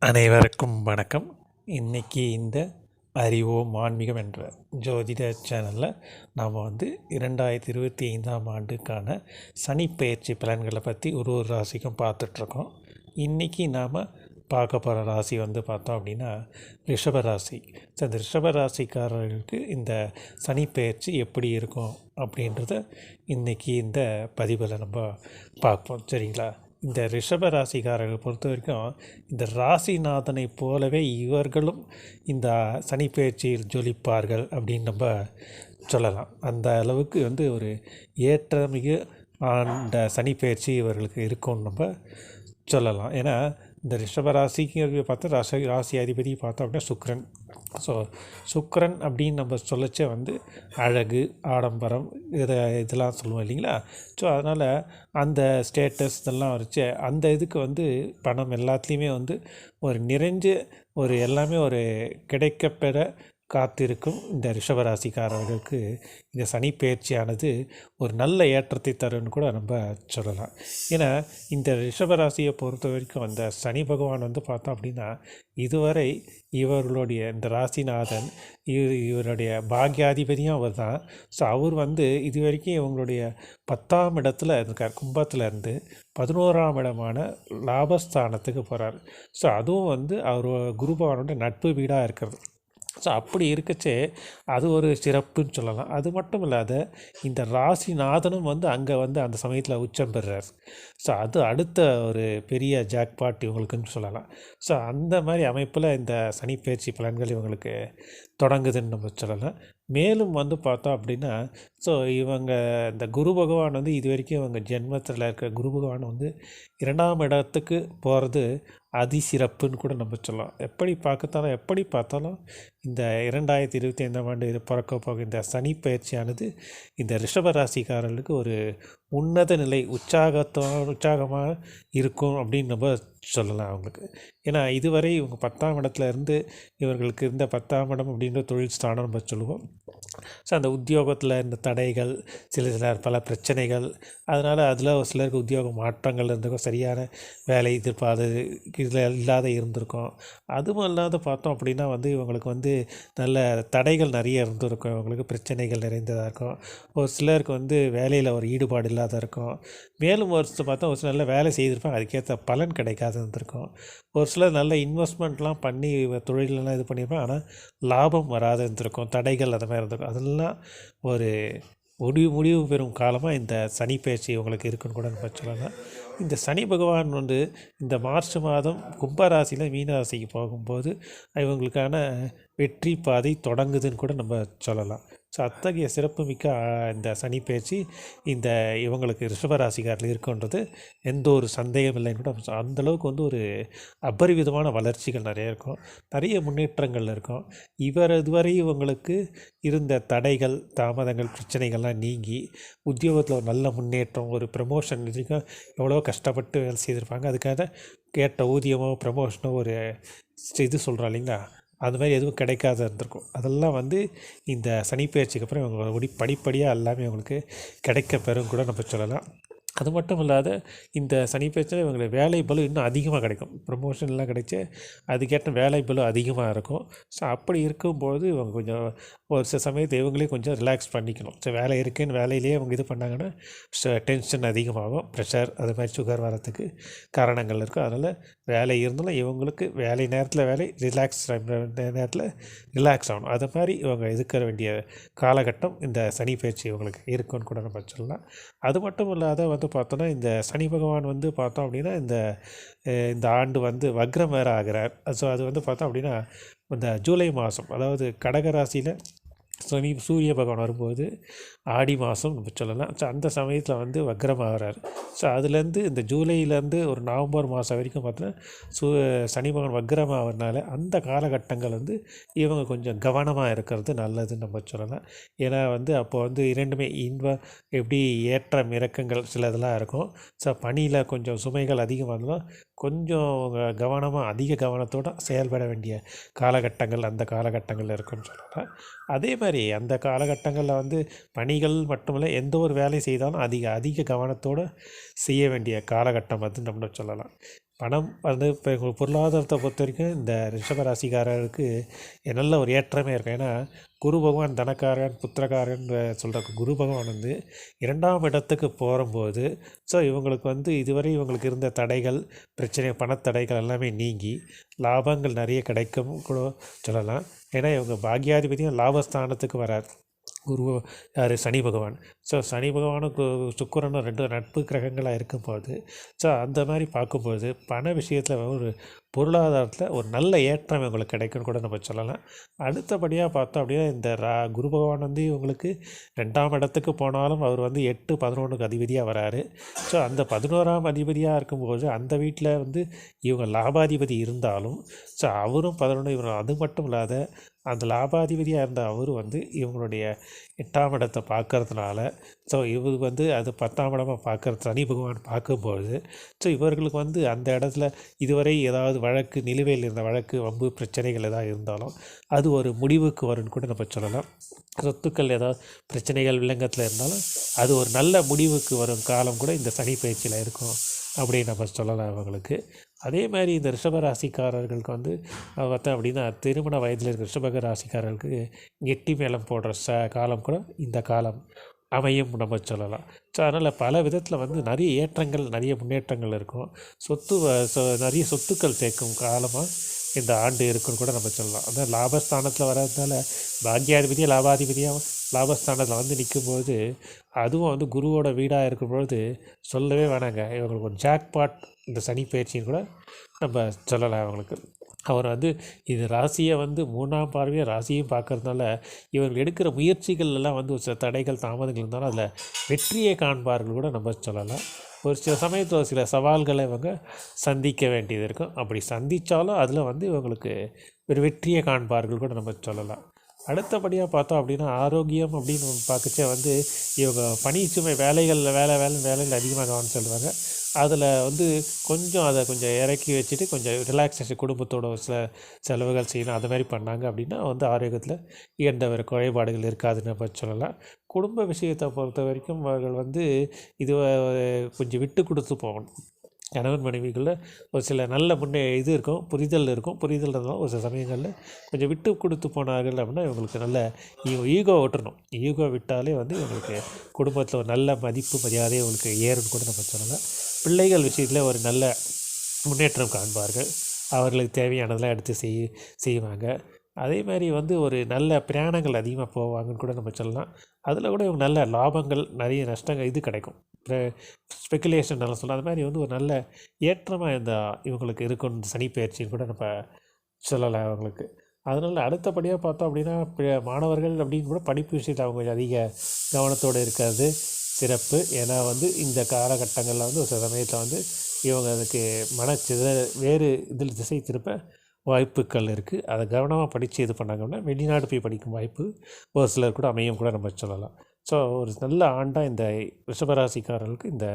அனைவருக்கும் வணக்கம். இன்றைக்கி இந்த அறிவோம் ஆன்மீகம் என்ற ஜோதிட சேனலில் நாம் 2025ஆம் ஆண்டுக்கான சனிப்பெயர்ச்சி பலன்களை பற்றி ஒரு ராசிக்கும் பார்த்துட்ருக்கோம். இன்றைக்கி நாம் பார்க்க போகிற ராசி பார்த்தோம் அப்படின்னா ரிஷப ராசி. ஸோ இந்த ரிஷப ராசிக்காரர்களுக்கு இந்த சனிப்பெயர்ச்சி எப்படி இருக்கும் அப்படின்றத இன்றைக்கி இந்த பதிவில் நம்ம பார்ப்போம். சரிங்களா? இந்த ரிஷப ராசிக்காரர்கள் பொறுத்த வரைக்கும் இந்த ராசிநாதனை போலவே இவர்களும் இந்த சனிப்பெயர்ச்சியில் ஜொலிப்பார்கள் அப்படின்னு நம்ம சொல்லலாம். அந்த அளவுக்கு ஒரு ஏற்றமிகு அந்த சனிப்பெயர்ச்சி இவர்களுக்கு இருக்கும்னு நம்ம சொல்லலாம். ஏன்னா இந்த ரிஷப ராசிக்கு பார்த்தா ராசி அதிபதி பார்த்தோம் அப்படின்னா சுக்கிரன். ஸோ சுக்கிரன் அப்படின்னு நம்ம சொல்லச்சே அழகு, ஆடம்பரம் இதெல்லாம் சொல்லுவோம் இல்லைங்களா? ஸோ அதனால் அந்த ஸ்டேட்டஸ் இதெல்லாம் வச்சு அந்த இதுக்கு பணம் எல்லாத்துலேயுமே ஒரு நிறைஞ்ச எல்லாமே ஒரு கிடைக்கப்பெற காத்திருக்கும் இந்த ரிஷபராசிக்காரர்களுக்கு இந்த சனிப்பெயர்ச்சியானது ஒரு நல்ல ஏற்றத்தை தரும்னு கூட நம்ம சொல்லலாம். ஏன்னா இந்த ரிஷபராசியை பொறுத்த வரைக்கும் அந்த சனி பகவான் பார்த்தோம் அப்படின்னா இதுவரை இவர்களுடைய இந்த ராசிநாதன் இவருடைய பாக்யாதிபதியும் அவர் தான். ஸோ அவர் இது வரைக்கும் இவங்களுடைய 10ஆம் இடத்துல இருக்கார். கும்பத்தில் இருந்து 11ஆம் இடமான லாபஸ்தானத்துக்கு போகிறார். ஸோ அதுவும் அவர் குரு பகவானோட நட்பு வீடாக இருக்கிறது. ஸோ அப்படி இருக்கச்சே அது ஒரு சிறப்புன்னு சொல்லலாம். அது மட்டும் இல்லாத இந்த ராசிநாதனும் அங்கே அந்த சமயத்தில் உச்சம் பெறுறார். ஸோ அது அடுத்த ஒரு பெரிய ஜாக்பாட் இவங்களுக்குன்னு சொல்லலாம். ஸோ அந்த மாதிரி அமைப்பில் இந்த சனிப்பெயர்ச்சி பலன்கள் இவங்களுக்கு தொடங்குதுன்னு நம்ம சொல்லலாம். மேலும் பார்த்தோம் அப்படின்னா ஸோ இவங்க இந்த குரு பகவான் இது வரைக்கும் இவங்க ஜென்மத்தில் இருக்கிற குரு பகவான் 2ஆம் இடத்துக்கு போகிறது அதிசிறப்புன்னு கூட நம்ம சொல்லலாம். எப்படி பார்த்தாலும் இந்த 2025ஆம் ஆண்டு பிறக்க போக இந்த சனிப்பெயர்ச்சியானது இந்த ரிஷபராசிக்காரர்களுக்கு ஒரு உன்னத நிலை உற்சாகமாக இருக்கும் அப்படின்னு நம்ம சொல்லலாம் அவங்களுக்கு. ஏன்னா இதுவரை இவங்க 10ஆம் இடத்துல இருந்து இவர்களுக்கு இருந்த 10ஆம் இடம் அப்படின்ற தொழில் ஸ்தானம் நம்ம சொல்லுவோம். ஸோ அந்த உத்தியோகத்தில் இந்த தடைகள், சில பல பிரச்சனைகள், அதனால் அதில் ஒரு சிலருக்கு உத்தியோக மாற்றங்கள் இருந்திருக்கும், சரியான வேலை எதிர்பார்த்து இதில் இல்லாத இருந்திருக்கும். அதுவும் இல்லாத பார்த்தோம் அப்படின்னா இவங்களுக்கு நல்ல தடைகள் நிறைய இருந்திருக்கும். இவங்களுக்கு பிரச்சனைகள் நிறைந்ததாக இருக்கும். ஒரு சிலருக்கு வேலையில் ஒரு ஈடுபாடு இல்லாத இருக்கும். மேலும் ஒரு பார்த்தா ஒரு சில நல்ல வேலை செய்திருப்பாங்க, அதுக்கேற்ற பலன் கிடைக்காது இருந்திருக்கும். ஒரு சிலர் நல்ல இன்வெஸ்ட்மெண்ட்லாம் பண்ணி தொழிலெலாம் இது பண்ணியிருப்பாங்க, ஆனால் லாபம் வராது இருந்திருக்கும். தடைகள் அது மாதிரி இருந்திருக்கும். அதெல்லாம் ஒரு முடிவு பெறும் காலமாக இந்த சனிப்பெயர்ச்சி இவங்களுக்கு இருக்குன்னு கூட நம்ம சொல்லலாம். இந்த சனி பகவான் இந்த மார்ச் மாதம் கும்பராசியில் மீனராசிக்கு போகும்போது இவங்களுக்கான வெற்றி பாதை தொடங்குதுன்னு கூட நம்ம சொல்லலாம். ஸோ அத்தகைய சிறப்புமிக்க இந்த சனிப்பெயர்ச்சி இந்த இவங்களுக்கு ரிஷபராசிக்காரில் இருக்குன்றது எந்த ஒரு சந்தேகம் இல்லைன்னு கூட அந்தளவுக்கு ஒரு அபரிவிதமான வளர்ச்சிகள் நிறைய இருக்கும், நிறைய முன்னேற்றங்கள் இருக்கும். இதுவரை இவங்களுக்கு இருந்த தடைகள், தாமதங்கள், பிரச்சனைகள்லாம் நீங்கி உத்தியோகத்தில் ஒரு நல்ல முன்னேற்றம், ஒரு ப்ரமோஷன் இதுக்கும் எவ்வளோ கஷ்டப்பட்டு வேலை செய்திருப்பாங்க, அதுக்காக கேட்ட ஊதியமோ ப்ரமோஷனோ ஒரு இது சொல்கிறோம் இல்லைங்களா, அது மாதிரி எதுவும் கிடைக்காத இருந்திருக்கும். அதெல்லாம் இந்த சனிப்பெயர்ச்சிக்கு அப்புறம் இவங்க படிப்படியாக எல்லாமே அவங்களுக்கு கிடைக்க பெறும் கூட நம்ம சொல்லலாம். அது மட்டும் இல்லாத இந்த சனிப்பெயர்ச்சியில் இவங்களுக்கு வேலை பளு இன்னும் அதிகமாக கிடைக்கும். ப்ரமோஷன்லாம் கிடைச்சி அதுக்கேற்ற வேலை பளு அதிகமாக இருக்கும். ஸோ அப்படி இருக்கும்போது இவங்க கொஞ்சம் ஒரு சில சமயத்தை இவங்களே கொஞ்சம் ரிலாக்ஸ் பண்ணிக்கணும். ஸோ வேலை இருக்குன்னு வேலையிலேயே அவங்க இது பண்ணாங்கன்னா டென்ஷன் அதிகமாகும், ப்ரெஷர், அது மாதிரி சுகர் வரத்துக்கு காரணங்கள் இருக்கும். அதனால் வேலை இருந்தாலும் இவங்களுக்கு வேலை நேரத்தில் வேலை, ரிலாக்ஸ் நேரத்தில் ரிலாக்ஸ் ஆகணும். அது மாதிரி இவங்க இருக்கிற வேண்டிய காலகட்டம் இந்த சனிப்பெயர்ச்சி இவங்களுக்கு இருக்குன்னு கூட நம்ம சொல்லலாம். அது மட்டும் இல்லாத பார்த்தோன்னா இந்த சனி பகவான் பார்த்தோம் அப்படின்னா இந்த ஆண்டு வக்ரம் வேறு ஆகிறார். ஸோ அது பார்த்தோம் அப்படின்னா இந்த ஜூலை மாதம், அதாவது கடகராசியில் சூரிய பகவான் வரும்போது ஆடி மாதம் நம்ம சொல்லலாம். ஸோ அந்த சமயத்தில் வக்ரம் ஆகிறார். ஸோ அதுலேருந்து இந்த ஜூலையிலேருந்து ஒரு நவம்பர் மாதம் வரைக்கும் பார்த்தோன்னா சனி பகவான் வக்ரம் ஆகிறதுனால அந்த காலகட்டங்கள் இவங்க கொஞ்சம் கவனமாக இருக்கிறது நல்லதுன்னு நம்ம சொல்லலாம். ஏன்னா அப்போ இரண்டுமே எப்படி ஏற்றம் இறக்கங்கள் சில இதெல்லாம் இருக்கும். ஸோ பணியில் கொஞ்சம் சுமைகள் அதிகமாக இருந்தாலும் கொஞ்சம் கவனமாக, அதிக கவனத்தோடு செயல்பட வேண்டிய காலகட்டங்கள் அந்த காலகட்டங்களில் இருக்குன்னு சொல்லலாம். அதே மாதிரி அந்த காலகட்டங்களில் பணிகள் மட்டுமில்லை, எந்த ஒரு வேலை செய்தாலும் அதிக கவனத்தோடு செய்ய வேண்டிய காலகட்டம் நம்ம சொல்லலாம். பணம் வந்து இப்போ பொருளாதாரத்தை பொறுத்த வரைக்கும் இந்த ரிஷபராசிக்காரருக்கு நல்ல ஒரு ஏற்றமே இருக்கும். ஏன்னா குரு பகவான் தனக்காரன் புத்திரக்காரன் சொல்கிற குரு பகவான் வந்து 2ஆம் இடத்துக்கு போகும்போது இவங்களுக்கு வந்து இதுவரை இவங்களுக்கு இருந்த தடைகள் பிரச்சனை பணத்தடைகள் எல்லாமே நீங்கி லாபங்கள் நிறைய கிடைக்கும் கூட சொல்லலாம். ஏன்னா இவங்க பாக்யாதிபதியும் லாபஸ்தானத்துக்கு வரார். குரு யார் சனி பகவான். சனி பகவானும் சுக்கிரனும் 2 நட்பு கிரகங்களாக இருக்கும்போது அந்த மாதிரி பார்க்கும்போது பண விஷயத்தில் ஒரு பொருளாதாரத்தில் ஒரு நல்ல ஏற்றம் இவங்களுக்கு கிடைக்கும்னு கூட நம்ம சொல்லலாம். அடுத்தபடியாக பார்த்தோம் அப்படின்னா இந்த குரு பகவான் வந்து இவங்களுக்கு 2ஆம் இடத்துக்கு போனாலும் அவர் வந்து 8, 11க்கு அதிபதியாக வராரு. அந்த 11ஆம் அதிபதியாக இருக்கும்போது அந்த வீட்டில் வந்து இவங்க லாபாதிபதி இருந்தாலும் அவரும் 11 இவரும் அது மட்டும் இல்லாத அந்த லாபாதிபதியாக இருந்த அவர் வந்து இவங்களுடைய 8ஆம் இடத்தை பார்க்கறதுனால இவர் வந்து அது 10ஆம் இடமாக பார்க்குறது சனி பகவான் பார்க்கும்போது இவர்களுக்கு வந்து அந்த இடத்துல இதுவரை ஏதாவது வழக்கு நிலுவையில் இருந்த வழக்கு வம்பு பிரச்சனைகள் ஏதாவது இருந்தாலும் அது ஒரு முடிவுக்கு வரும்னு கூட நம்ம சொல்லலாம். சொத்துக்கள் ஏதாவது பிரச்சனைகள் வில்லங்கத்தில் இருந்தாலும் அது ஒரு நல்ல முடிவுக்கு வரும் காலம் கூட இந்த சனி பயிற்சியில் இருக்கும் அப்படின்னு நம்ம சொல்லலாம் அவங்களுக்கு. அதே மாதிரி இந்த ரிஷபராசிக்காரர்களுக்கு வந்து பார்த்தோம் அப்படின்னா திருமண வயதில் இருக்கிற ரிஷபக ராசிக்காரர்களுக்கு கெட்டி மேளம் போடுற காலம் கூட இந்த காலம் அமையும் நம்ம சொல்லலாம். அதனால் பல விதத்தில் வந்து நிறைய ஏற்றங்கள் நிறைய முன்னேற்றங்கள் இருக்கும். நிறைய சொத்துக்கள் சேர்க்கும் காலமாக இந்த ஆண்டு இருக்குன்னு கூட நம்ம சொல்லலாம். அதான் லாபஸ்தானத்தில் வர்றதுனால பாக்யாதிபதியாக லாபாதிபதியாக லாபஸ்தானத்தில் வந்து நிற்கும்போது அதுவும் வந்து குருவோட வீடாக இருக்கும்பொழுது சொல்லவே வேணாங்க. இவங்களுக்கு ஒரு ஜாக்பாட் இந்த சனி பயிற்சின்னு கூட நம்ம சொல்லலாம். அவங்களுக்கு அவர் வந்து இது ராசியை வந்து 3ஆம் பார்வையாக ராசியும் பார்க்கறதுனால இவர்கள் எடுக்கிற முயற்சிகள்லாம் வந்து ஒரு சில தடைகள் தாமதங்கள் இருந்தாலும் அதில் வெற்றியை காண்பார்கள் கூட நம்ம சொல்லலாம். ஒரு சில சமயத்தில் ஒரு சில சவால்களை இவங்க சந்திக்க வேண்டியது இருக்கும். அப்படி சந்தித்தாலும் அதில் வந்து இவங்களுக்கு ஒரு வெற்றியை காண்பார்கள் கூட நம்ம சொல்லலாம். அடுத்தபடியாக பார்த்தோம் அப்படின்னா ஆரோக்கியம் அப்படின்னு பார்க்கச்சே வந்து இவங்க பணிச்சுமை வேலையில் அதிகமாக கவனம் செலுத்துவாங்க. அதில் வந்து அதை கொஞ்சம் இறக்கி வச்சுட்டு கொஞ்சம் ரிலாக்ஸேஷன் குடும்பத்தோட சில செலவுகள் செய்யணும் அது மாதிரி பண்ணாங்க அப்படின்னா வந்து ஆரோக்கியத்தில் எந்த ஒரு குறைபாடுகள் இருக்காதுன்னு நம்ம சொல்லலாம். குடும்ப விஷயத்தை பொறுத்த வரைக்கும் அவர்கள் வந்து இது கொஞ்சம் விட்டு கொடுத்து போகணும். கணவன் மனைவிகளில் ஒரு சில நல்ல புரிதல் இருந்தாலும் ஒரு சில சமயங்களில் கொஞ்சம் விட்டு கொடுத்து போனார்கள் அப்படின்னா இவங்களுக்கு நல்ல ஈகோ விட்டுறணும். ஈகோ விட்டாலே வந்து இவங்களுக்கு குடும்பத்தில் ஒரு நல்ல மதிப்பு மரியாதை இவங்களுக்கு ஏறுன்னு கூட நம்ம சொல்லலாம். பிள்ளைகள் விஷயத்தில் ஒரு நல்ல முன்னேற்றம் காண்பார்கள். அவர்களுக்கு தேவையானதெல்லாம் எடுத்து செய்வாங்க. அதே மாதிரி வந்து ஒரு நல்ல பிரயாணங்கள் அதிகமாக போவாங்கன்னு கூட நம்ம சொல்லலாம். அதில் கூட இவங்க நல்ல லாபங்கள் நிறைய நஷ்டங்கள் கிடைக்கும். ஸ்பெக்குலேஷன் நல்லா சொல்லலாம். அது மாதிரி வந்து ஒரு நல்ல ஏற்றமாக இவங்களுக்கு இருக்குன்னு சனி பயிற்சின்னு கூட நம்ம சொல்லலாம் அவங்களுக்கு. அதனால் அடுத்தபடியாக பார்த்தோம் அப்படின்னா மாணவர்கள் அப்படின்னு கூட படிப்பு விஷயத்தில் அவங்க அதிக கவனத்தோடு இருக்கிறது சிறப்பு. ஏன்னா வந்து இந்த காலகட்டங்களில் வந்து ஒரு சில சமயத்தில் வந்து இவங்க அதுக்கு வேறு இதில் திசை திருப்ப வாய்ப்புகள் இருக்குது. அதை கவனமாக படித்து இது பண்ணாங்கன்னா வெளிநாடு போய் படிக்கும் வாய்ப்பு ஒரு சிலர் கூட அமையும் கூட நம்ம சொல்லலாம். ஒரு நல்ல ஆண்டாக இந்த ரிஷபராசிக்காரர்களுக்கு இந்த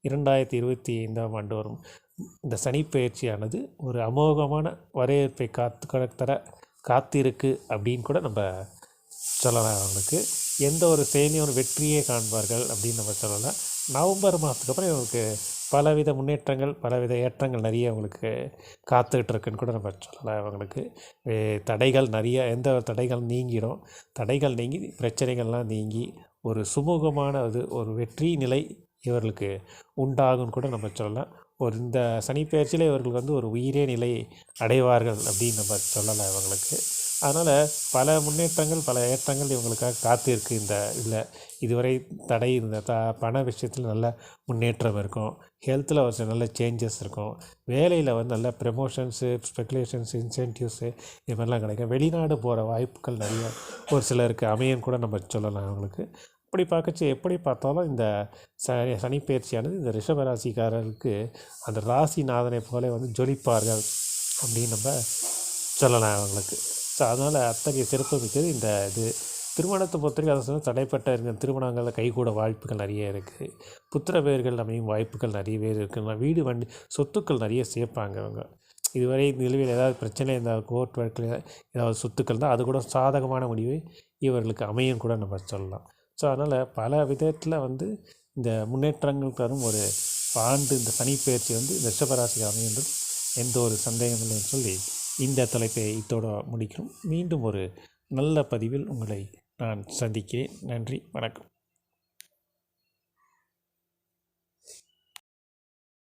2025ஆம் ஆண்டு வரும் இந்த சனிப்பெயர்ச்சியானது ஒரு அமோகமான வரவேற்பை காத்திருக்கு அப்படின்னு கூட நம்ம சொல்லலாம். அவங்களுக்கு எந்த ஒரு செயலையும் ஒரு வெற்றியே காண்பார்கள் அப்படின்னு நம்ம சொல்லலாம். நவம்பர் மாதத்துக்கு அப்புறம் இவங்களுக்கு பலவித முன்னேற்றங்கள் பலவித ஏற்றங்கள் நிறைய அவங்களுக்கு காத்துக்கிட்டு இருக்குன்னு கூட நம்ம சொல்லலாம். அவங்களுக்கு தடைகள் நிறைய எந்த ஒரு தடைகள் நீங்கிடும். தடைகள் நீங்கி பிரச்சனைகள்லாம் நீங்கி ஒரு சுமூகமான ஒரு வெற்றி நிலை இவர்களுக்கு உண்டாகும்னு கூட நம்ம சொல்லலாம். இந்த சனிப்பெயர்ச்சியில் இவர்களுக்கு வந்து ஒரு உயிரே நிலை அடைவார்கள் அப்படின்னு நம்ம சொல்லலாம் இவங்களுக்கு. அதனால் பல முன்னேற்றங்கள் பல ஏற்றங்கள் இவங்களுக்காக காத்திருக்கு. இதுவரை தடை இந்த பண விஷயத்தில் நல்ல முன்னேற்றம் இருக்கும். ஹெல்த்தில் ஒரு நல்ல சேஞ்சஸ் இருக்கும். வேலையில் வந்து நல்ல ப்ரமோஷன்ஸு ஸ்பெக்குலேஷன்ஸ் இன்சென்டிவ்ஸு இது மாதிரிலாம் கிடைக்கும். வெளிநாடு போகிற வாய்ப்புகள் நிறைய ஒரு சிலருக்கு அமையன்னு கூட நம்ம சொல்லலாம் அவங்களுக்கு. அப்படி எப்படி பார்த்தாலும் இந்த சனிப்பெயர்ச்சியானது இந்த ரிஷபராசிக்காரருக்கு அந்த ராசிநாதனை போல வந்து ஜொலிப்பார்கள் அப்படின்னு நம்ம சொல்லலாம் அவங்களுக்கு. அதனால் அத்தகைய சிறப்பு மிக்கது இந்த திருமணத்தை பொறுத்தவரைக்கும் அதை சொன்னால் தடைப்பட்ட இருக்கிற திருமணங்களில் கைகூட வாய்ப்புகள் நிறைய இருக்குது. புத்திர பேர்கள் அமையும் வாய்ப்புகள் நிறைய பேர் இருக்குன்னா வீடு வண்டி சொத்துக்கள் நிறைய சேர்ப்பாங்க அவங்க. இதுவரை நிலுவையில் ஏதாவது பிரச்சனை இருந்தால் கோர்ட் வழக்கில் ஏதாவது சொத்துக்கள் தான் அது கூட சாதகமான முடிவு இவர்களுக்கு அமையும் கூட நம்ம சொல்லலாம். அதனால் பல விதத்தில் வந்து இந்த முன்னேற்றங்கள் தரும் ஒரு ஆண்டு இந்த சனிப்பெயர்ச்சி வந்து ரிஷபராசிக்கு அமைகின்றது, எந்த ஒரு சந்தேகமும் இல்லைன்னு சொல்லி இந்த தலைப்பை இத்தோடு முடிக்கிறோம். மீண்டும் ஒரு நல்ல பதிவில் உங்களை நான் சந்திக்கிறேன். நன்றி, வணக்கம்.